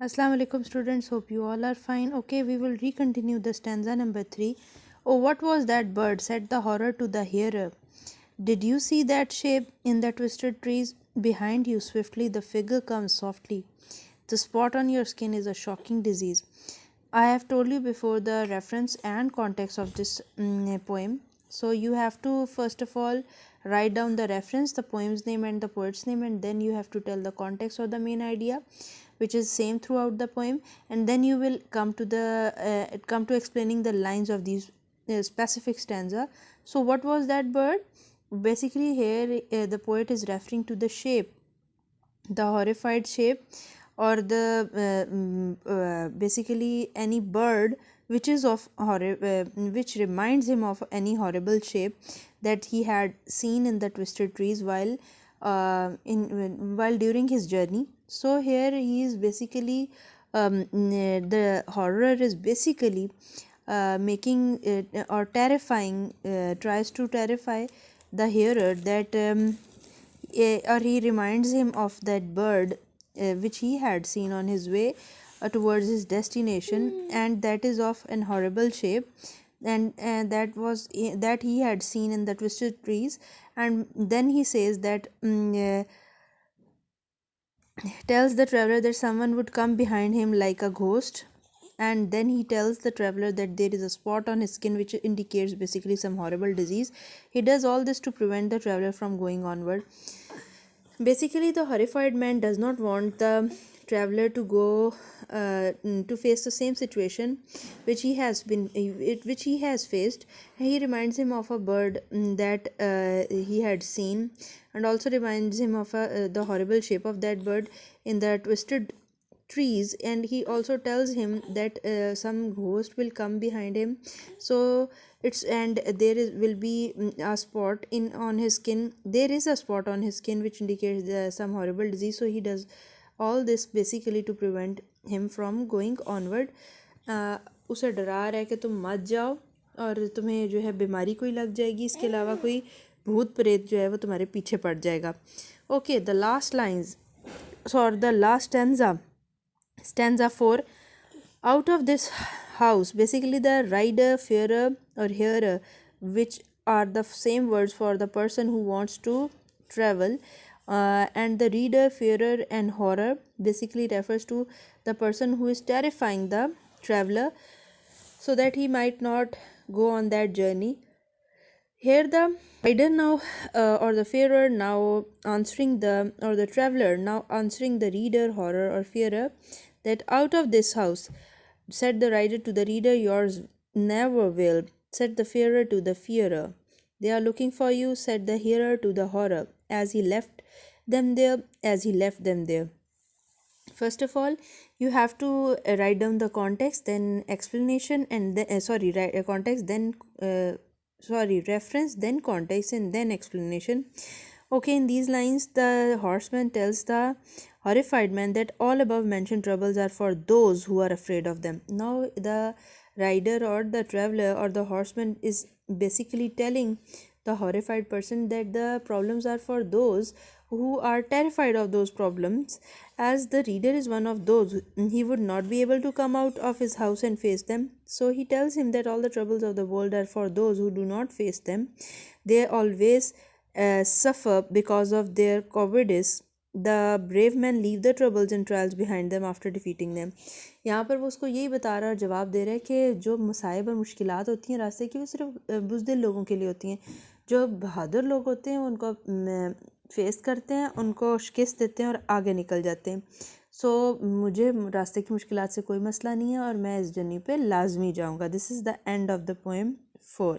Assalamu alaikum students, hope you all are fine. Okay, we will recontinue the stanza number 3. Oh, what was that bird? Said the horror to the hearer. Did you see that shape in the twisted trees? Behind you, swiftly, the figure comes softly. The spot on your skin is a shocking disease. I have told you before the reference and context of this poem. So you have to first of all write down the reference, the poem's name and the poet's name, and then you have to tell the context or the main idea, which is same throughout the poem, and then you will come to explaining the lines of these specific stanza. So what was that bird? Basically here the poet is referring to the shape, the horrified shape, or the basically any bird which is which reminds him of any horrible shape that he had seen in the twisted trees while during his journey. So here he is basically the horror is basically making it or terrifying tries to terrify the hearer that or he reminds him of that bird which he had seen on his way towards his destination, and that is of an horrible shape, and that he had seen in the twisted trees. And then he says that tells the traveler that someone would come behind him like a ghost, and then he tells the traveler that there is a spot on his skin which indicates basically some horrible disease. He does all this to prevent the traveler from going onward. Basically, the horrified man does not want the traveler to go to face the same situation which he has faced. He reminds him of a bird that he had seen, and also reminds him of the horrible shape of that bird in the twisted trees. And he also tells him that some ghost will come behind him. So it's and there is will be a spot in on his skin. There is a spot on his skin which indicates some horrible disease. So he does all this basically to prevent him from going onward. उसे डरा रहा है कि तुम मत जाओ और तुम्हें जो है बीमारी कोई लग जाएगी, इसके अलावा कोई भूत प्रेत जो है वो तुम्हारे पीछे पड़ जाएगा. ओके, द लास्ट लाइन्स और the last stanza 4. Out of this house, basically the rider, fearer or hearer, which are the same words for the person who wants to travel, and the reader, fearer and horror basically refers to the person who is terrifying the traveler so that he might not go on that journey. Here the rider now or the fearer now answering the or the traveler now answering the reader, horror or fearer, that out of this house, said the rider to the reader, yours never will, said the fearer to the fearer. They are looking for you, said the hearer to the horror, as he left them there. First of all, you have to write down the context, then explanation, and then write context, then reference, then context, and then explanation. Okay, in these lines, the horseman tells the horrified man that all above mentioned troubles are for those who are afraid of them. Now, the rider or the traveler or the horseman is basically telling the horrified person that the problems are for those who are terrified of those problems. As the reader is one of those, he would not be able to come out of his house and face them. So he tells him that all the troubles of the world are for those who do not face them. They always suffer because of their cowardice. The brave men leave the troubles and trials behind them after defeating them. यहाँ पर वो उसको यही बता रहा है और जवाब दे रहा है कि जो मसाइब और मुश्किलात होती हैं रास्ते की, वो सिर्फ बुज़दिल लोगों के लिए होती हैं. जो बहादुर लोग होते हैं उनको फेस करते हैं, उनको शिकस्त देते हैं और आगे निकल जाते हैं. सो मुझे रास्ते की मुश्किलात से कोई मसला नहीं है और मैं इस जर्नी पे लाजमी जाऊँगा. This is the end of the poem 4.